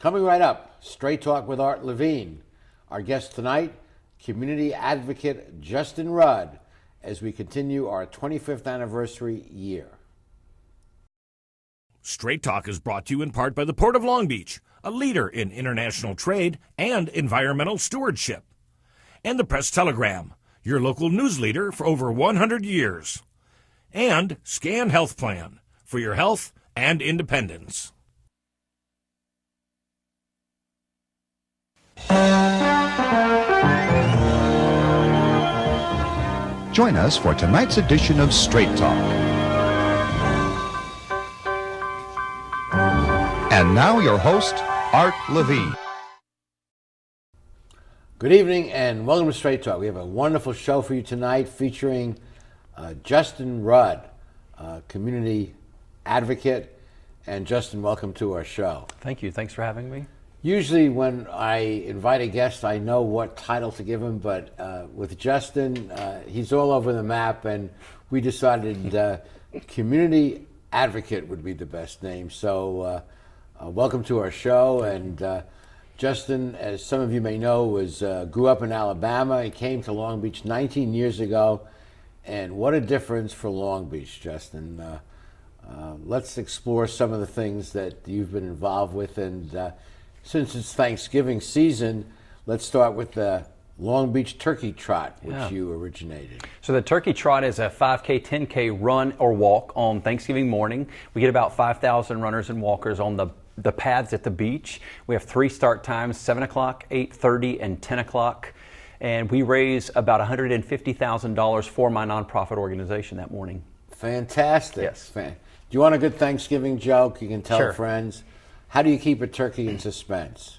Coming right up, Straight Talk with Art Levine. Our guest tonight, community advocate Justin Rudd, as we continue our 25th anniversary year. Straight Talk is brought to you in part by the Port of Long Beach, a leader in international trade and environmental stewardship. And the Press Telegram, your local news leader for over 100 years. And Scan Health Plan, for your health and independence. Join us for tonight's edition of Straight Talk. And now your host, Art Levine. Good evening and welcome to Straight Talk. We have a wonderful show for you tonight featuring Justin Rudd, community advocate. And Justin, welcome to our show. Thank you. Thanks for having me. Usually when I invite a guest, I know what title to give him, but with Justin, he's all over the map, and we decided community advocate would be the best name. So welcome to our show. And Justin, as some of you may know, grew up in Alabama. He came to Long Beach 19 years ago, and what a difference for Long Beach, Justin. Let's explore some of the things that you've been involved with, and since it's Thanksgiving season, let's start with the Long Beach Turkey Trot, which you originated. So the Turkey Trot is a 5K, 10K run or walk on Thanksgiving morning. We get about 5,000 runners and walkers on the paths at the beach. We have 3 start times, 7 o'clock, 8:30, and 10 o'clock. And we raise about $150,000 for my nonprofit organization that morning. Fantastic. Yes. Do you want a good Thanksgiving joke you can tell Sure. friends? How do you keep a turkey in suspense?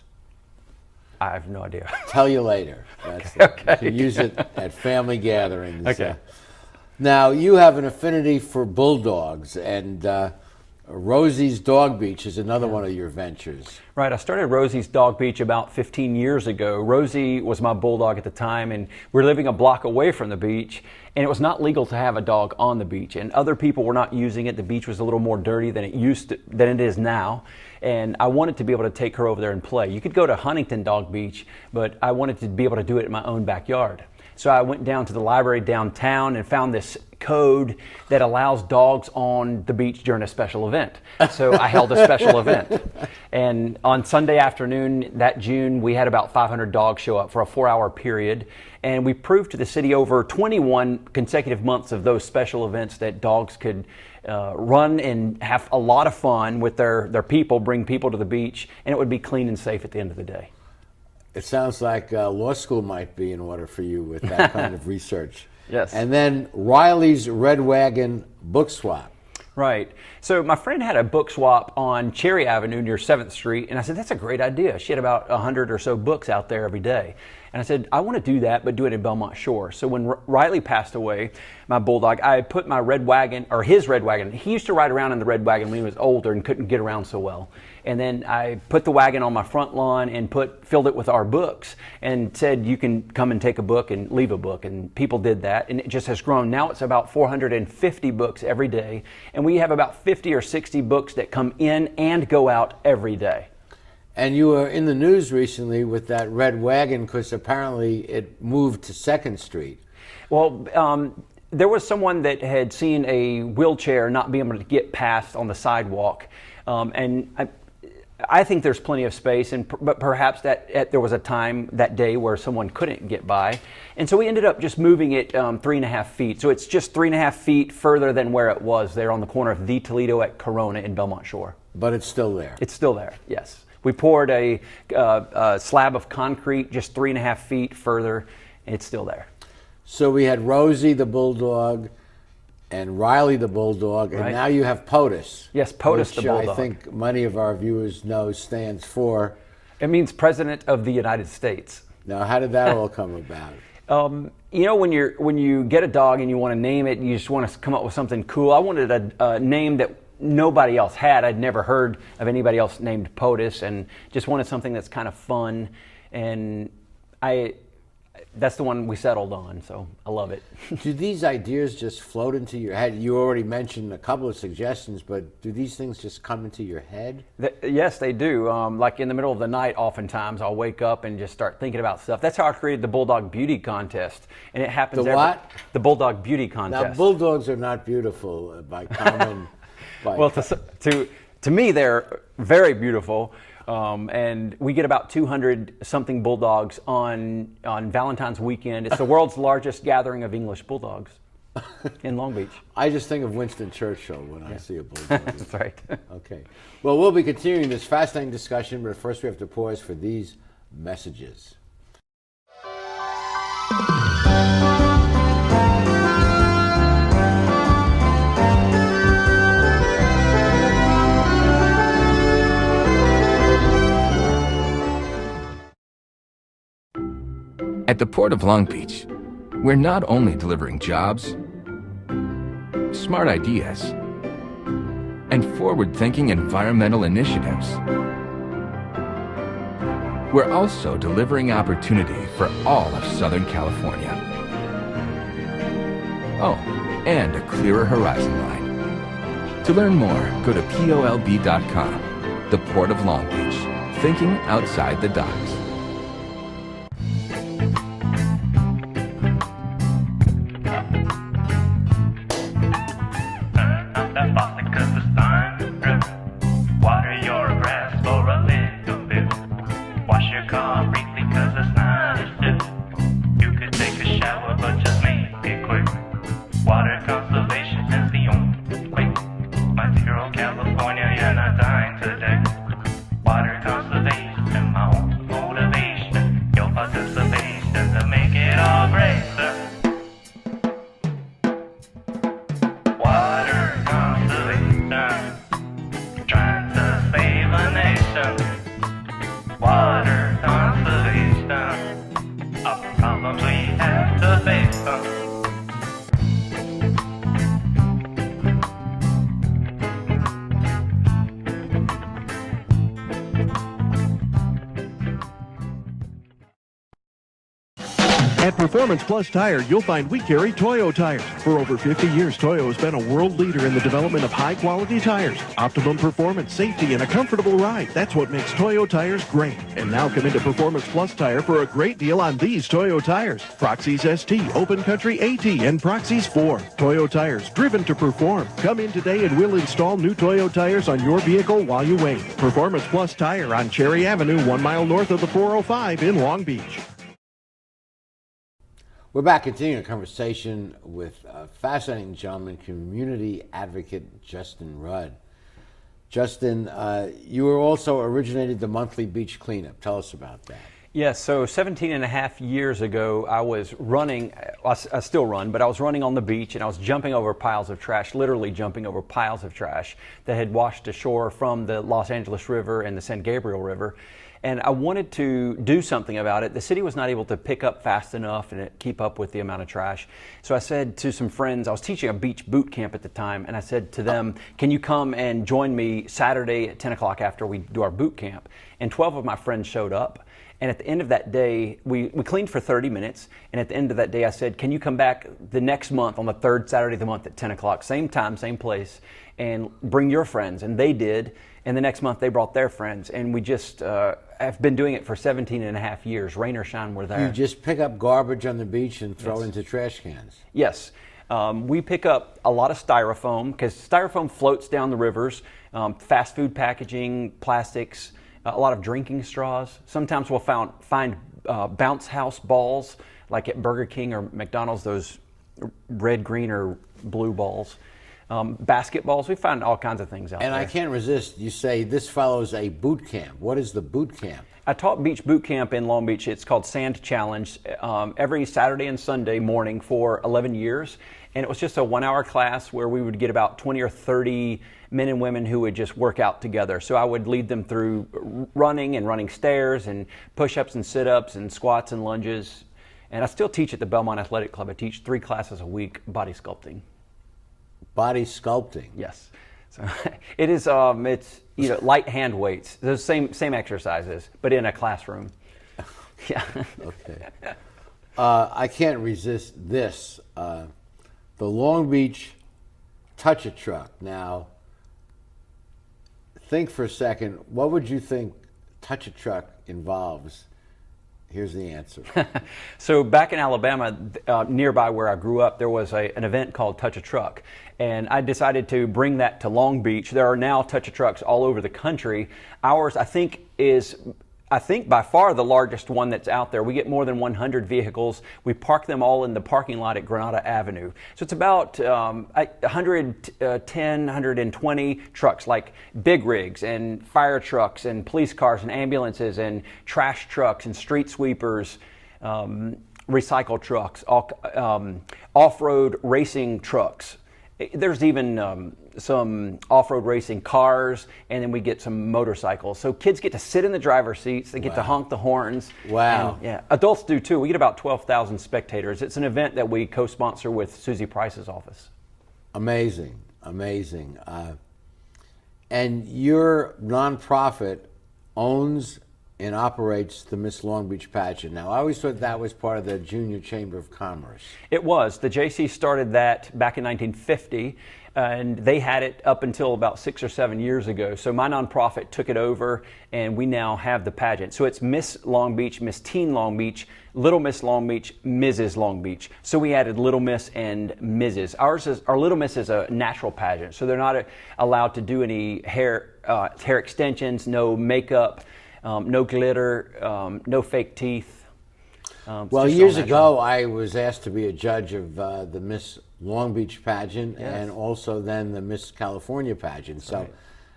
I have no idea. Tell you later. That's Okay. You can use it at family gatherings. Okay. Now, you have an affinity for bulldogs, and Rosie's Dog Beach is another one of your ventures. Right, I started Rosie's Dog Beach about 15 years ago. Rosie was my bulldog at the time, and we were living a block away from the beach, and it was not legal to have a dog on the beach, and other people were not using it. The beach was a little more dirty than it is now, and I wanted to be able to take her over there and play. You could go to Huntington Dog Beach, but I wanted to be able to do it in my own backyard. So I went down to the library downtown and found this code that allows dogs on the beach during a special event. So I held a special event. And on Sunday afternoon that June, we had about 500 dogs show up for a 4-hour period. And we proved to the city over 21 consecutive months of those special events that dogs could run and have a lot of fun with their people, bring people to the beach, and it would be clean and safe at the end of the day. It sounds like law school might be in order for you with that kind of research. Yes. And then Riley's Red Wagon Book Swap. Right. So my friend had a book swap on Cherry Avenue near 7th Street, and I said, that's a great idea. She had about 100 or so books out there every day. And I said, I want to do that, but do it in Belmont Shore. So when Riley passed away, my bulldog, I put my red wagon, or his red wagon. He used to ride around in the red wagon when he was older and couldn't get around so well. And then I put the wagon on my front lawn and filled it with our books and said, you can come and take a book and leave a book. And people did that, and it just has grown. Now it's about 450 books every day. And we have about 50 or 60 books that come in and go out every day. And you were in the news recently with that red wagon because apparently it moved to 2nd Street. Well, there was someone that had seen a wheelchair not be able to get past on the sidewalk. And I think there's plenty of space, but perhaps there was a time that day where someone couldn't get by. And so we ended up just moving it 3.5 feet. So it's just 3.5 feet further than where it was there on the corner of the Toledo at Corona in Belmont Shore. But it's still there. It's still there, yes. We poured a slab of concrete just 3.5 feet further, and it's still there. So we had Rosie the Bulldog and Riley the Bulldog, and now you have POTUS. Yes, POTUS the Bulldog. I think many of our viewers know stands for? It means President of the United States. Now, how did that all come about? You know, when you get a dog and you want to name it, you just want to come up with something cool. I wanted a name that nobody else had. I'd never heard of anybody else named POTUS, and just wanted something that's kind of fun. And I That's the one we settled on, so I love it. Do these ideas just float into your head? You already mentioned a couple of suggestions, but do these things just come into your head? Yes, they do. Like in the middle of the night, oftentimes I'll wake up and just start thinking about stuff. That's how I created the Bulldog Beauty Contest, and it happens. The Bulldog Beauty Contest. Now, bulldogs are not beautiful by common. Well, to me, they're very beautiful. And we get about 200 something bulldogs on Valentine's weekend. It's the world's largest gathering of English bulldogs in Long Beach. I just think of Winston Churchill when I see a bulldog. That's right. Okay. Well, we'll be continuing this fascinating discussion, but first we have to pause for these messages. At the Port of Long Beach, we're not only delivering jobs, smart ideas, and forward-thinking environmental initiatives, we're also delivering opportunity for all of Southern California. Oh, and a clearer horizon line. To learn more, go to POLB.com, the Port of Long Beach, thinking outside the docks. At Performance Plus Tire, you'll find we carry TOYO tires. For over 50 years, TOYO has been a world leader in the development of high-quality tires. Optimum performance, safety, and a comfortable ride. That's what makes TOYO tires great. And now come into Performance Plus Tire for a great deal on these TOYO tires. Proxys ST, Open Country AT, and Proxys 4. TOYO tires, driven to perform. Come in today and we'll install new TOYO tires on your vehicle while you wait. Performance Plus Tire on Cherry Avenue, 1 mile north of the 405 in Long Beach. We're back continuing a conversation with a fascinating gentleman, community advocate Justin Rudd. Justin, you were also originated the monthly beach cleanup. Tell us about that. Yes, so 17 and a half years ago, I was running, I still run, but I was running on the beach and I was jumping over piles of trash, literally jumping over piles of trash that had washed ashore from the Los Angeles River and the San Gabriel River. And I wanted to do something about it. The city was not able to pick up fast enough and keep up with the amount of trash. So I said to some friends, I was teaching a beach boot camp at the time, and I said to them, can you come and join me Saturday at 10 o'clock after we do our boot camp? And 12 of my friends showed up. And at the end of that day, we cleaned for 30 minutes. And at the end of that day, I said, can you come back the next month on the third Saturday of the month at 10 o'clock, same time, same place, and bring your friends? And they did. And the next month, they brought their friends. And we just have been doing it for 17 and a half years. Rain or shine, we're there. You just pick up garbage on the beach and throw into trash cans. Yes. We pick up a lot of styrofoam because styrofoam floats down the rivers, fast food packaging, plastics, a lot of drinking straws. Sometimes we'll find bounce house balls, like at Burger King or McDonald's, those red, green, or blue balls. Basketballs, we find all kinds of things out there. And I can't resist, you say this follows a boot camp. What is the boot camp? I taught beach boot camp in Long Beach. It's called Sand Challenge, every Saturday and Sunday morning for 11 years. And it was just a 1 hour class where we would get about 20 or 30 men and women who would just work out together. So I would lead them through running stairs and push-ups and sit-ups and squats and lunges. And I still teach at the Belmont Athletic Club. I teach 3 classes a week, body sculpting. Body sculpting. Yes. So it is. It's light hand weights. The same exercises, but in a classroom. Yeah. Okay. I can't resist this. The Long Beach Touch-A-Truck. Now, think for a second, what would you think Touch-A-Truck involves? Here's the answer. So back in Alabama, nearby where I grew up, there was an event called Touch-A-Truck. And I decided to bring that to Long Beach. There are now Touch-A-Trucks all over the country. Ours, I think by far the largest one that's out there. We get more than 100 vehicles. We park them all in the parking lot at Granada Avenue. So it's about 110, 120 trucks, like big rigs and fire trucks and police cars and ambulances and trash trucks and street sweepers, recycle trucks, off-road racing trucks. There's even some off-road racing cars, and then we get some motorcycles. So kids get to sit in the driver's seats. They get to honk the horns. Wow. And, yeah, adults do too. We get about 12,000 spectators. It's an event that we co-sponsor with Susie Price's office. Amazing, amazing. And your nonprofit owns and operates the Miss Long Beach pageant. Now, I always thought that was part of the Junior Chamber of Commerce. It was. The JC started that back in 1950, and they had it up until about 6 or 7 years ago. So my nonprofit took it over, and we now have the pageant. So it's Miss Long Beach, Miss Teen Long Beach, Little Miss Long Beach, Mrs. Long Beach. So we added Little Miss and Mrs. Our Little Miss is a natural pageant, so they're not allowed to do any hair extensions, no makeup, no glitter, no fake teeth. Well, years ago, I was asked to be a judge of the Miss Long Beach pageant, and also then the Miss California pageant. So, right.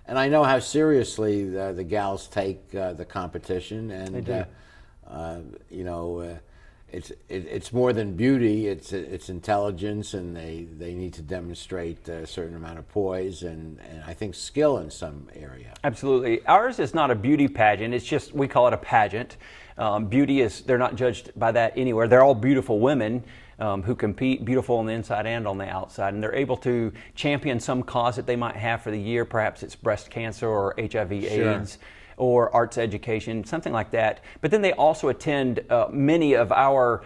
And I know how seriously the gals take the competition, and they do. You know, it's more than beauty. It's intelligence, and they need to demonstrate a certain amount of poise and I think skill in some area. Absolutely. Ours is not a beauty pageant. It's just, we call it a pageant. Beauty is, they're not judged by that anywhere. They're all beautiful women who compete, beautiful on the inside and on the outside, and they're able to champion some cause that they might have for the year. Perhaps it's breast cancer or HIV/AIDS. Or arts education, something like that. But then they also attend many of our,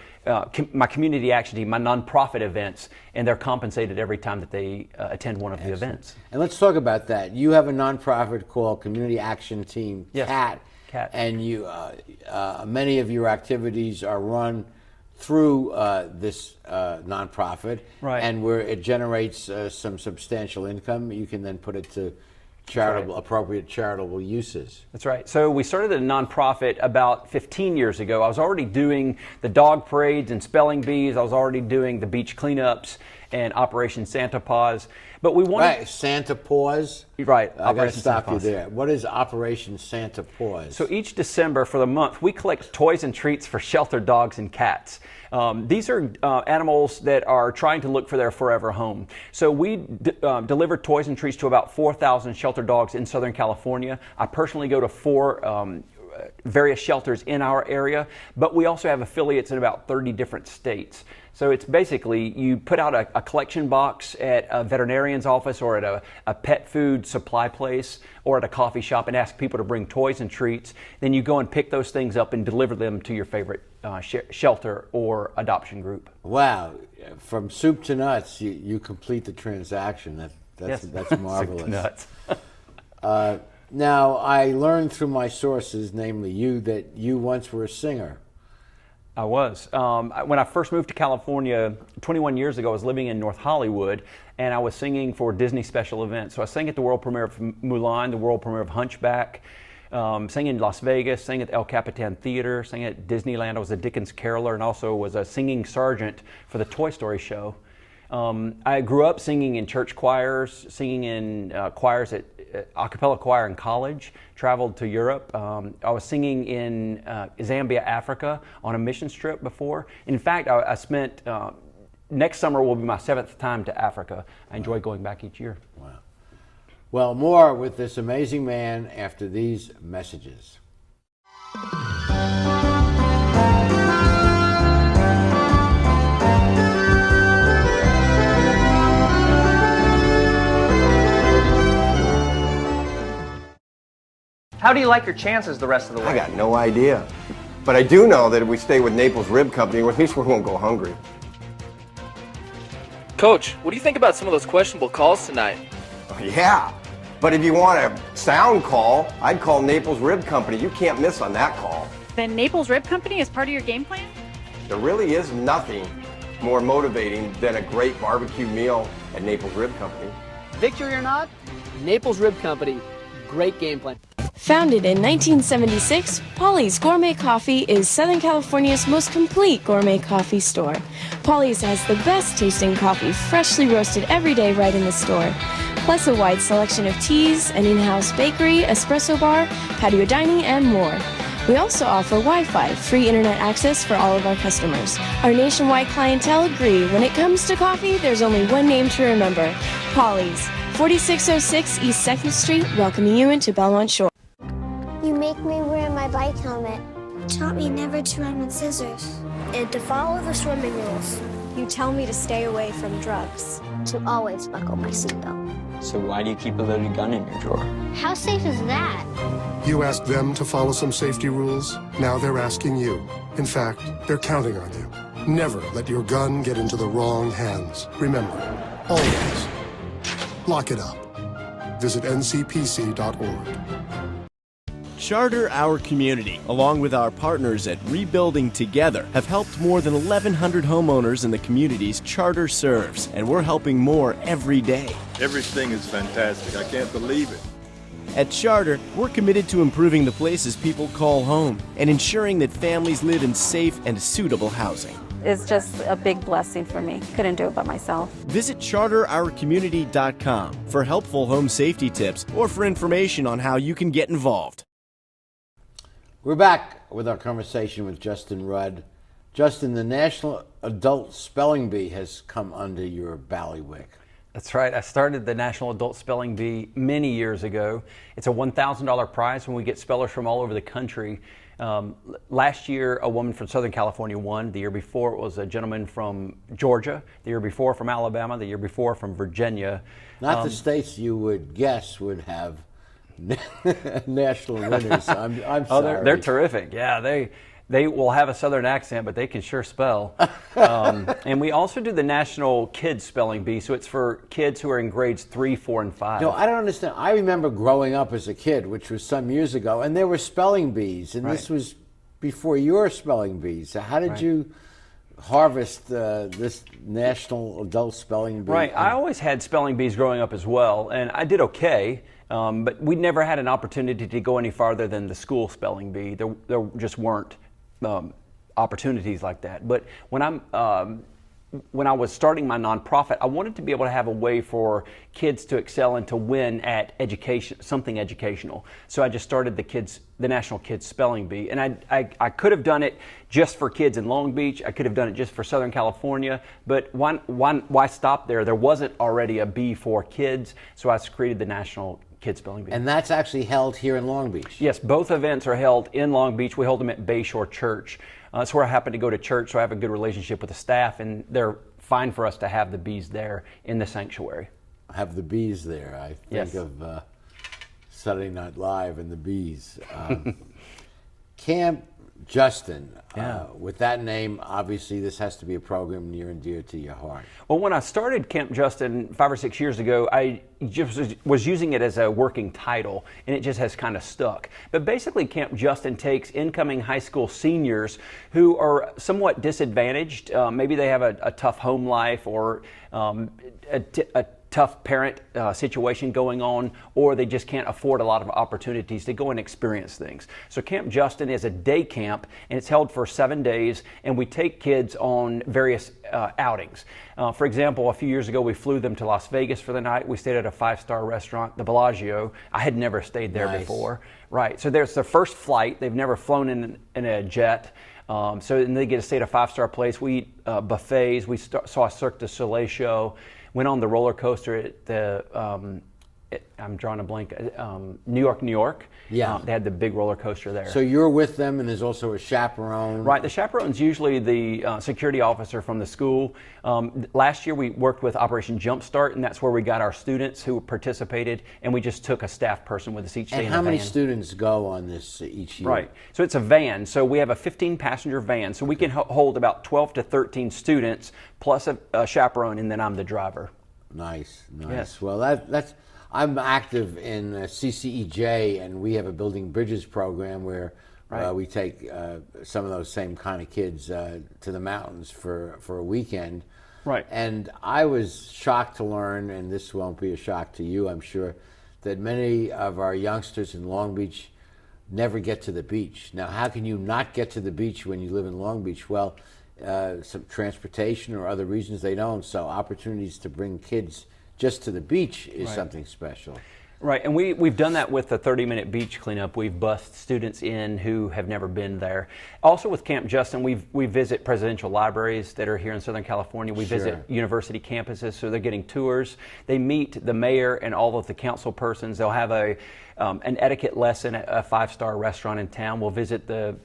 my community action team, my nonprofit events, and they're compensated every time that they attend one of the events. And let's talk about that. You have a nonprofit called Community Action Team, yes. CAT, and you, many of your activities are run through this nonprofit, right. And where it generates some substantial income, you can then put it to charitable, appropriate charitable uses. That's right. So we started a nonprofit about 15 years ago. I was already doing the dog parades and spelling bees. I was already doing the beach cleanups and Operation Santa Paws. But we wanted... Right, Santa Paws? Right. I got to stop you there. What is Operation Santa Paws? So each December for the month, we collect toys and treats for sheltered dogs and cats. These are animals that are trying to look for their forever home. So we deliver toys and treats to about 4,000 sheltered dogs in Southern California. I personally go to 4 various shelters in our area, but we also have affiliates in about 30 different states. So it's basically, you put out a collection box at a veterinarian's office or at a pet food supply place or at a coffee shop and ask people to bring toys and treats. Then you go and pick those things up and deliver them to your favorite shelter or adoption group. Wow. From soup to nuts, you complete the transaction. That's marvelous. Soup to nuts. Now, I learned through my sources, namely you, that you once were a singer. I was. When I first moved to California 21 years ago, I was living in North Hollywood, and I was singing for Disney special events. So I sang at the world premiere of Mulan, the world premiere of Hunchback, sang in Las Vegas, sang at the El Capitan Theater, sang at Disneyland. I was a Dickens caroler and also was a singing sergeant for the Toy Story show. I grew up singing in church choirs, singing in choirs at a cappella choir in college, traveled to Europe. I was singing in Zambia, Africa on a missions trip before. In fact, I spent, next summer will be my 7th time to Africa. I enjoy going back each year. Wow. Well, more with this amazing man after these messages. How do you like your chances the rest of the way? I got no idea. But I do know that if we stay with Naples Rib Company, at least we won't go hungry. Coach, what do you think about some of those questionable calls tonight? Yeah, but if you want a sound call, I'd call Naples Rib Company. You can't miss on that call. Then Naples Rib Company is part of your game plan? There really is nothing more motivating than a great barbecue meal at Naples Rib Company. Victory or not, Naples Rib Company, great game plan. Founded in 1976, Polly's Gourmet Coffee is Southern California's most complete gourmet coffee store. Polly's has the best tasting coffee, freshly roasted every day right in the store, plus a wide selection of teas, an in-house bakery, espresso bar, patio dining, and more. We also offer Wi-Fi, free internet access for all of our customers. Our nationwide clientele agree when it comes to coffee, there's only one name to remember, Polly's, 4606 East 2nd Street, welcoming you into Belmont Shore. You make me wear my bike helmet. Taught me never to run with scissors. And to follow the swimming rules. You tell me to stay away from drugs. To always buckle my seatbelt. So why do you keep a loaded gun in your drawer? How safe is that? You asked them to follow some safety rules. Now they're asking you. In fact, they're counting on you. Never let your gun get into the wrong hands. Remember, always, lock it up. Visit ncpc.org. Charter Our Community, along with our partners at Rebuilding Together, have helped more than 1,100 homeowners in the communities Charter serves, and we're helping more every day. Everything is fantastic. I can't believe it. At Charter, we're committed to improving the places people call home and ensuring that families live in safe and suitable housing. It's just a big blessing for me. Couldn't do it by myself. Visit charterourcommunity.com for helpful home safety tips or for information on how you can get involved. We're back with our conversation with Justin Rudd. Justin, the National Adult Spelling Bee has come under your bailiwick. That's right. I started the National Adult Spelling Bee many years ago. It's a $1,000 prize when we get spellers from all over the country. Last year, a woman from Southern California won. The year before, it was a gentleman from Georgia. The year before, from Alabama. The year before, from Virginia. Not the states you would guess would have national winners. I'm sorry. Oh, they're terrific. Yeah, they will have a Southern accent, but they can sure spell. And we also do the National Kids Spelling Bee, so it's for kids who are in grades 3, 4, and 5. No, I don't understand. I remember growing up as a kid, which was some years ago, and there were spelling bees, and this was before your spelling bees. So how did you harvest this National Adult Spelling Bee? Right. I always had spelling bees growing up as well, and I did okay. But we never had an opportunity to go any farther than the school spelling bee. There just weren't opportunities like that. But when I was starting my nonprofit, I wanted to be able to have a way for kids to excel and to win at education, something educational. So I just started the National Kids Spelling Bee, and I could have done it just for kids in Long Beach. I could have done it just for Southern California. But why stop there? There wasn't already a bee for kids, so I created the National Kids Spelling Bee. And that's actually held here in Long Beach? Yes, both events are held in Long Beach. We hold them at Bayshore Church. That's where I happen to go to church, so I have a good relationship with the staff, and they're fine for us to have the bees there in the sanctuary. Have the bees there. I think of Saturday Night Live and the bees. Camp Justin. With that name, obviously this has to be a program near and dear to your heart. Well, when I started Camp Justin 5 or 6 years ago, I just was using it as a working title, and it just has kind of stuck. But basically, Camp Justin takes incoming high school seniors who are somewhat disadvantaged. Maybe they have a tough home life or a tough parent situation going on, or they just can't afford a lot of opportunities to go and experience things. So Camp Justin is a day camp, and it's held for 7 days, and we take kids on various outings. For example, a few years ago, we flew them to Las Vegas for the night. We stayed at a 5-star restaurant, the Bellagio. I had never stayed there before. Right, so there's their first flight. They've never flown in a jet. And they get to stay at a 5-star place. We eat buffets. We saw a Cirque du Soleil show. Went on the roller coaster at the I'm drawing a blank. New York, New York. Yeah. They had the big roller coaster there. So you're with them, and there's also a chaperone. Right. The chaperone's usually the security officer from the school. Last year we worked with Operation Jumpstart, and that's where we got our students who participated, and we just took a staff person with us each day And in how the many van. students go on this each year? Right. So it's a van. So we have a 15-passenger van. So we can hold about 12 to 13 students plus a chaperone, and then I'm the driver. Nice, nice. Yes. Well, that's. I'm active in CCEJ, and we have a Building Bridges program where we take some of those same kind of kids to the mountains for a weekend. Right. And I was shocked to learn, and this won't be a shock to you, I'm sure, that many of our youngsters in Long Beach never get to the beach. Now, how can you not get to the beach when you live in Long Beach? Well, some transportation or other reasons they don't. So opportunities to bring kids just to the beach is something special. Right, and we've done that with the 30-minute beach cleanup. We've bussed students in who have never been there. Also with Camp Justin, we visit presidential libraries that are here in Southern California. We visit university campuses, so they're getting tours. They meet the mayor and all of the council persons. They'll have an etiquette lesson at a 5-star restaurant in town. We'll visit the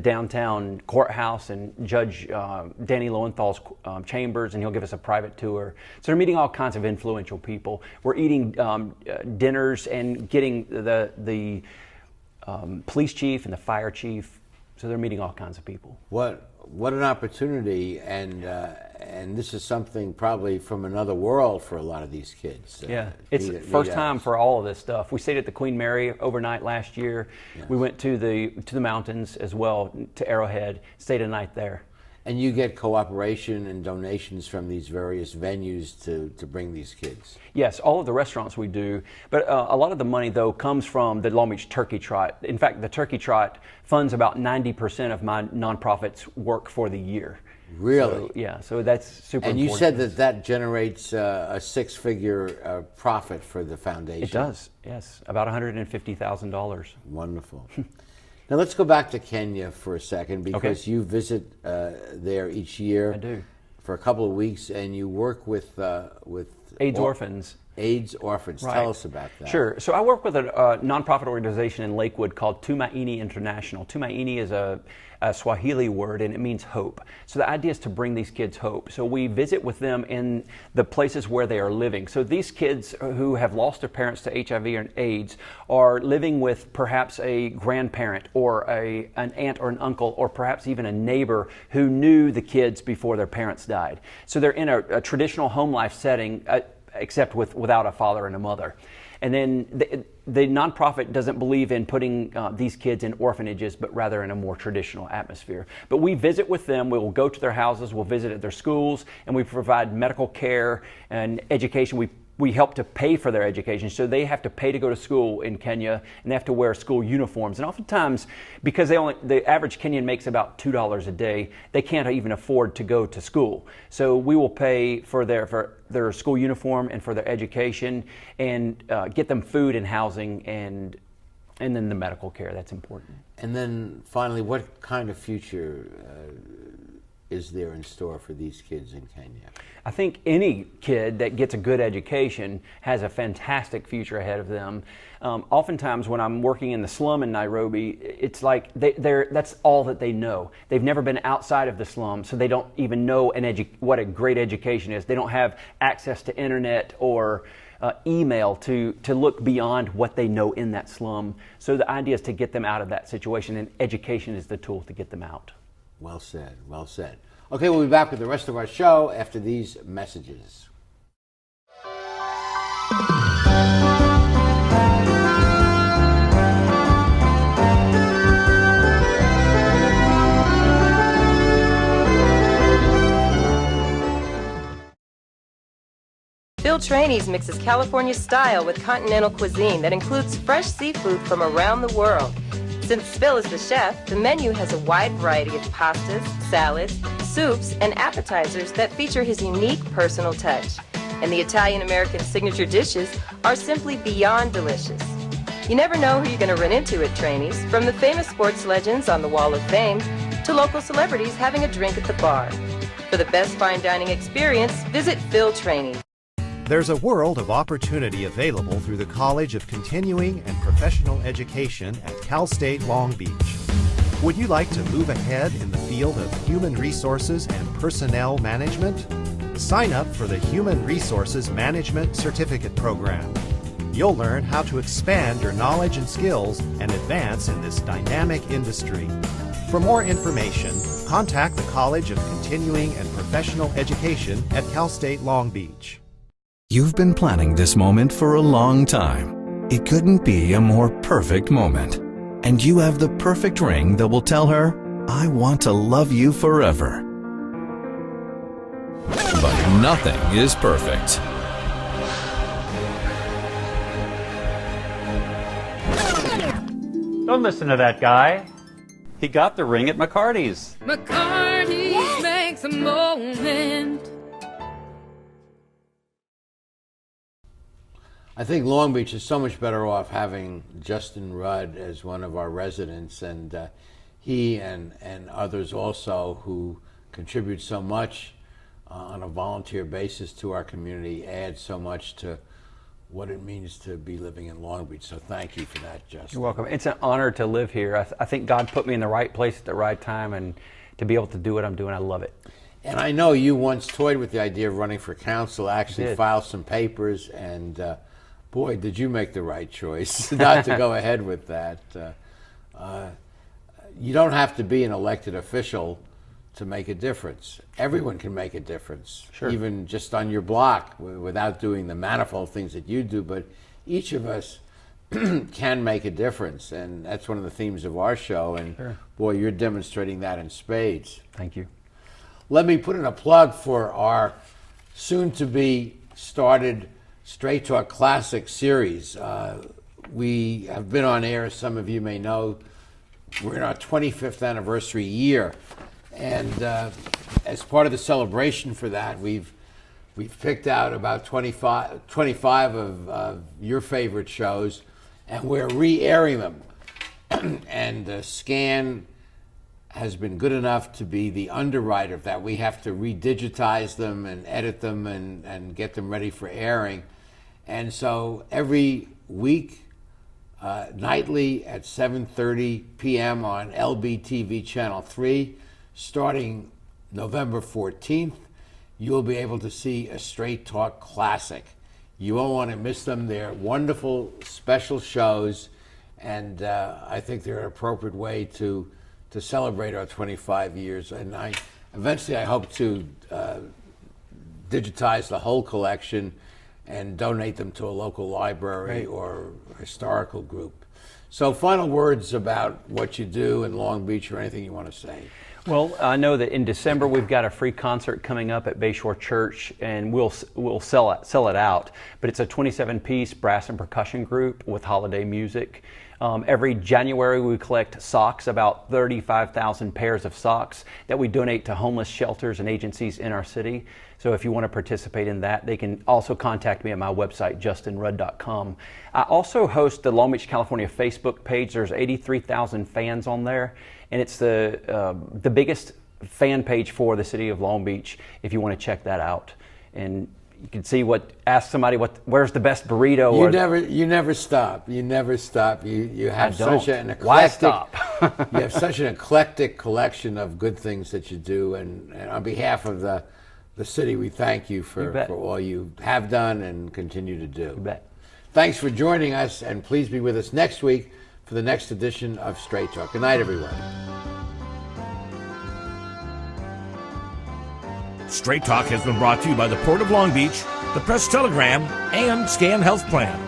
downtown courthouse and Judge Danny Lowenthal's chambers, and he'll give us a private tour. So they're meeting all kinds of influential people. We're eating dinners and getting the police chief and the fire chief. So they're meeting all kinds of people. What an opportunity, and this is something probably from another world for a lot of these kids. Yeah, it's the first time for all of this stuff. We stayed at the Queen Mary overnight last year. Yes. We went to the mountains as well, to Arrowhead, stayed a night there. And you get cooperation and donations from these various venues to bring these kids? Yes, all of the restaurants we do, but a lot of the money, though, comes from the Long Beach Turkey Trot. In fact, the Turkey Trot funds about 90% of my nonprofit's work for the year. Really? So, yeah, so that's super important. And you said that generates a 6-figure profit for the foundation. It does, yes, about $150,000. Wonderful. Now let's go back to Kenya for a second, because you visit there each year. I do. For a couple of weeks, and you work with AIDS orphans. AIDS orphans. Right. Tell us about that. Sure. So I work with a nonprofit organization in Lakewood called Tumaini International. Tumaini is a Swahili word, and it means hope. So the idea is to bring these kids hope. So we visit with them in the places where they are living. So these kids who have lost their parents to HIV and AIDS are living with perhaps a grandparent or an aunt or an uncle, or perhaps even a neighbor who knew the kids before their parents died. So they're in a traditional home life setting, except without a father and a mother. And then the nonprofit doesn't believe in putting these kids in orphanages, but rather in a more traditional atmosphere. But we visit with them, we will go to their houses, we'll visit at their schools, and we provide medical care and education. We help to pay for their education, so they have to pay to go to school in Kenya, and they have to wear school uniforms. And oftentimes, because the average Kenyan makes about $2 a day, they can't even afford to go to school. So we will pay for their school uniform and for their education, and get them food and housing, and then the medical care. That's important. And then finally, what kind of future is there in store for these kids in Kenya? I think any kid that gets a good education has a fantastic future ahead of them. Oftentimes when I'm working in the slum in Nairobi, it's like that's all that they know. They've never been outside of the slum, so they don't even know what a great education is. They don't have access to internet or email to look beyond what they know in that slum. So the idea is to get them out of that situation, and education is the tool to get them out. Well said, well said. Okay, we'll be back with the rest of our show after these messages. Phil Trainees mixes California style with continental cuisine that includes fresh seafood from around the world. Since Phil is the chef, the menu has a wide variety of pastas, salads, soups, and appetizers that feature his unique personal touch. And the Italian-American signature dishes are simply beyond delicious. You never know who you're going to run into at Trainees, from the famous sports legends on the Wall of Fame to local celebrities having a drink at the bar. For the best fine dining experience, visit Phil Trainees. There's a world of opportunity available through the College of Continuing and Professional Education at Cal State Long Beach. Would you like to move ahead in the field of human resources and personnel management? Sign up for the Human Resources Management Certificate Program. You'll learn how to expand your knowledge and skills and advance in this dynamic industry. For more information, contact the College of Continuing and Professional Education at Cal State Long Beach. You've been planning this moment for a long time. It couldn't be a more perfect moment. And you have the perfect ring that will tell her, "I want to love you forever." But nothing is perfect. Don't listen to that guy. He got the ring at McCarty's. McCarty's makes a moment. I think Long Beach is so much better off having Justin Rudd as one of our residents, and he and others also who contribute so much on a volunteer basis to our community add so much to what it means to be living in Long Beach. So thank you for that, Justin. You're welcome. It's an honor to live here. I think God put me in the right place at the right time, and to be able to do what I'm doing, I love it. And I know you once toyed with the idea of running for council, actually filed some papers, and boy, did you make the right choice not to go ahead with that. You don't have to be an elected official to make a difference. Everyone can make a difference, even just on your block, without doing the manifold things that you do, but each of us can make a difference, and that's one of the themes of our show, and boy, you're demonstrating that in spades. Thank you. Let me put in a plug for our soon-to-be started Straight Talk Classic series. We have been on air, as some of you may know. We're in our 25th anniversary year, and as part of the celebration for that, we've picked out about 25 of your favorite shows, and we're re-airing them. And Scan has been good enough to be the underwriter of that. We have to redigitize them and edit them and get them ready for airing. And so every week, nightly at 7:30 p.m. on LBTV Channel 3, starting November 14th, you'll be able to see a Straight Talk Classic. You won't want to miss them. They're wonderful, special shows, and I think they're an appropriate way to celebrate our 25 years. And eventually I hope to digitize the whole collection and donate them to a local library or historical group. So final words about what you do in Long Beach, or anything you want to say. Well, I know that in December we've got a free concert coming up at Bayshore Church, and we'll sell it out. But it's a 27-piece brass and percussion group with holiday music. Every January we collect socks, about 35,000 pairs of socks that we donate to homeless shelters and agencies in our city. So if you want to participate in that, they can also contact me at my website, justinrudd.com. I also host the Long Beach, California Facebook page. There's 83,000 fans on there, and it's the biggest fan page for the city of Long Beach if you want to check that out. And you can see ask somebody where's the best burrito. You never stop. You never stop. You have such an eclectic. Why stop? You have such an eclectic collection of good things that you do, and on behalf of the city, we thank you for all you have done and continue to do. You bet. Thanks for joining us, and please be with us next week for the next edition of Straight Talk. Good night, everyone. Straight Talk has been brought to you by the Port of Long Beach, the Press Telegram, and Scan Health Plan.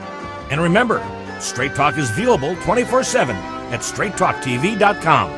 And remember, Straight Talk is viewable 24/7 at straighttalktv.com.